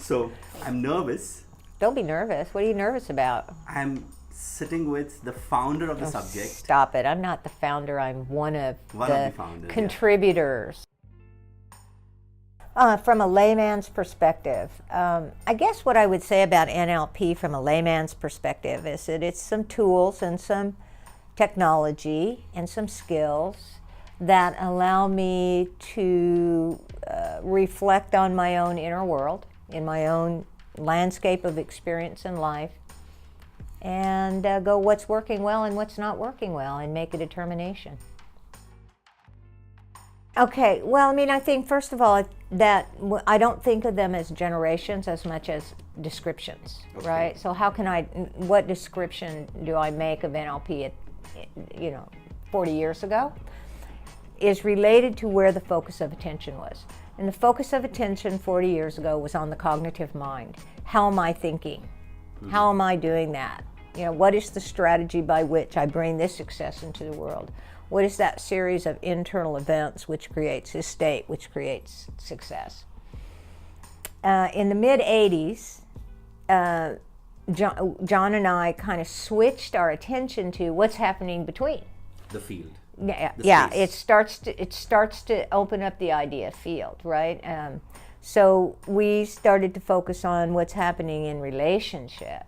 So I'm nervous. Don't be nervous. What are you nervous about? I'm sitting with the founder of the subject. Stop it. I'm not the founder. I'm one of the founders, contributors. From a layman's perspective, I guess what I would say about NLP from a layman's perspective is that it's some tools and some technology and some skills that allow me to reflect on my own inner world, in my own landscape of experience in life, and go what's working well and what's not working well and make a determination. Okay, well, I mean, I think first of all that I don't think of them as generations as much as descriptions, okay. Right? So what description do I make of NLP 40 years ago is related to where the focus of attention was. And the focus of attention 40 years ago was on the cognitive mind. How am I thinking? Mm-hmm. How am I doing that? What is the strategy by which I bring this success into the world? What is that series of internal events which creates this state, which creates success? In the mid-'80s, John and I kind of switched our attention to what's happening between. The field. Yeah. It starts to open up the idea field, right? So we started to focus on what's happening in relationship,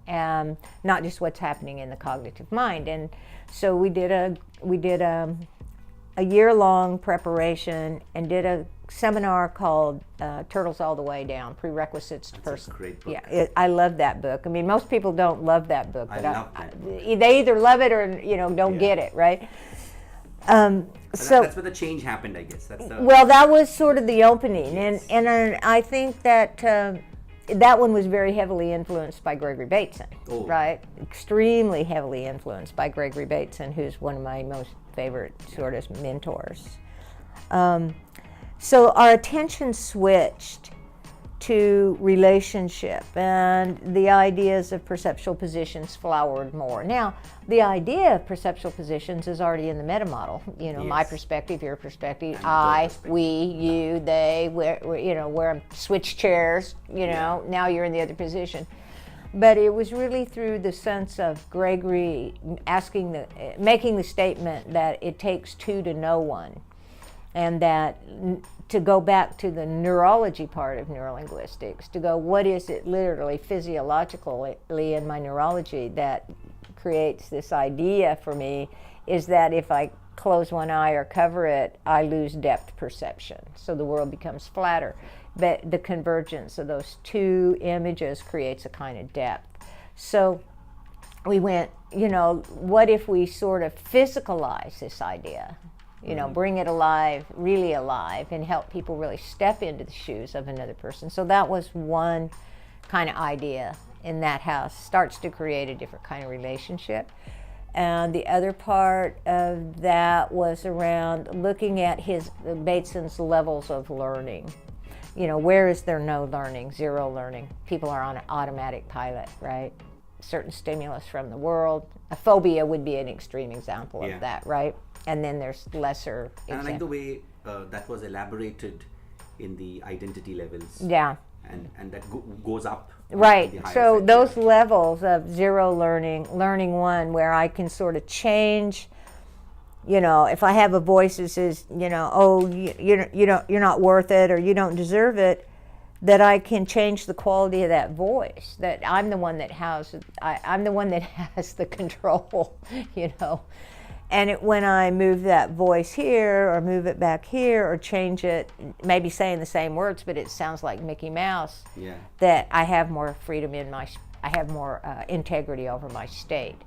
and not just what's happening in the cognitive mind. And so we did a year-long preparation and did a seminar called Turtles All the Way Down, Prerequisites to Person. That's a great book. Yeah, I love that book. I mean, most people don't love that book. But I love that book. They either love it or don't get it, right? So that's where the change happened, I guess. Well, that was sort of the opening, yes. and I think that that one was very heavily influenced by Gregory Bateson, right? Extremely heavily influenced by Gregory Bateson, who's one of my most favorite sort of mentors. So our attention switched to relationship, and the ideas of perceptual positions flowered more. Now, the idea of perceptual positions is already in the meta model. Yes. My perspective, your perspective, I, we, you, they, where switch chairs, now you're in the other position. But it was really through the sense of Gregory making the statement that it takes two to know one, and that to go back to the neurology part of neurolinguistics, to go, what is it literally, physiologically in my neurology that creates this idea for me, is that if I close one eye or cover it, I lose depth perception. So the world becomes flatter. But the convergence of those two images creates a kind of depth. So we went, what if we sort of physicalize this idea? Bring it alive, really alive, and help people really step into the shoes of another person. So that was one kind of idea in that house. Starts to create a different kind of relationship. And the other part of that was around looking at Bateson's levels of learning. Where is there no learning, zero learning? People are on an automatic pilot, right? Certain stimulus from the world. A phobia would be an extreme example of that, right? And then there's lesser examples. And I like the way that was elaborated in the identity levels. Yeah. And that goes up. Right. So those levels of zero learning one, where I can sort of change, if I have a voice that says, you're not worth it or you don't deserve it, that I can change the quality of that voice. That I'm the one that has the control, And when I move that voice here or move it back here or change it, maybe saying the same words, but it sounds like Mickey Mouse, that I have more freedom I have more integrity over my state.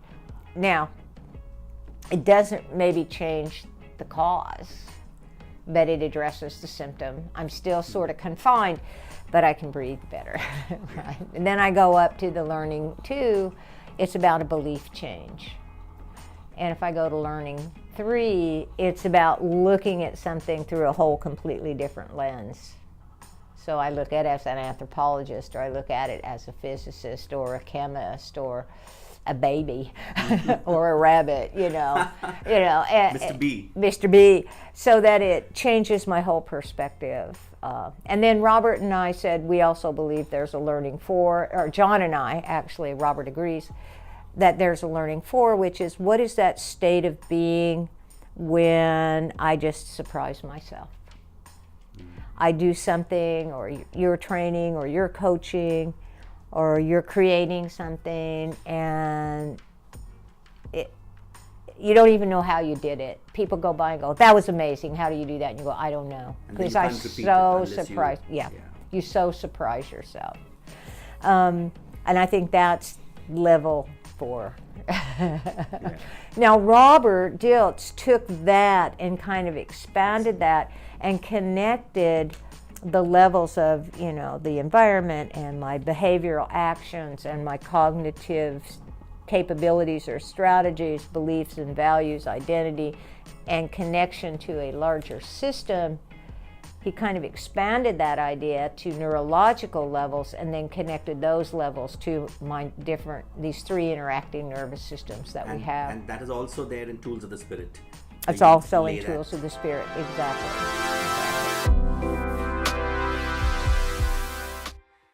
Now, it doesn't maybe change the cause, but it addresses the symptom. I'm still sort of confined, but I can breathe better. Right? And then I go up to the learning 2. It's about a belief change. And if I go to learning 3, it's about looking at something through a whole completely different lens. So I look at it as an anthropologist, or I look at it as a physicist or a chemist or a baby or a rabbit, Mr. B. Mr. B, so that it changes my whole perspective. And then Robert and I said we also believe there's a learning for, or John and I, actually, Robert agrees, that there's a learning for, which is what is that state of being when I just surprise myself. I do something, or you're training, or you're coaching, or you're creating something, and you don't even know how you did it. People go by and go, that was amazing, how do you do that? And you go, I don't know. Because I so surprised, you so surprise yourself. And I think that's level 4. Now, Robert Dilts took that and kind of expanded that and connected the levels of, the environment and my behavioral actions and my cognitive capabilities or strategies, beliefs and values, identity, and connection to a larger system. He kind of expanded that idea to neurological levels and then connected those levels to these 3 interacting nervous systems that we have. And that is also there in Tools of the Spirit. It's also in Tools of the Spirit, exactly.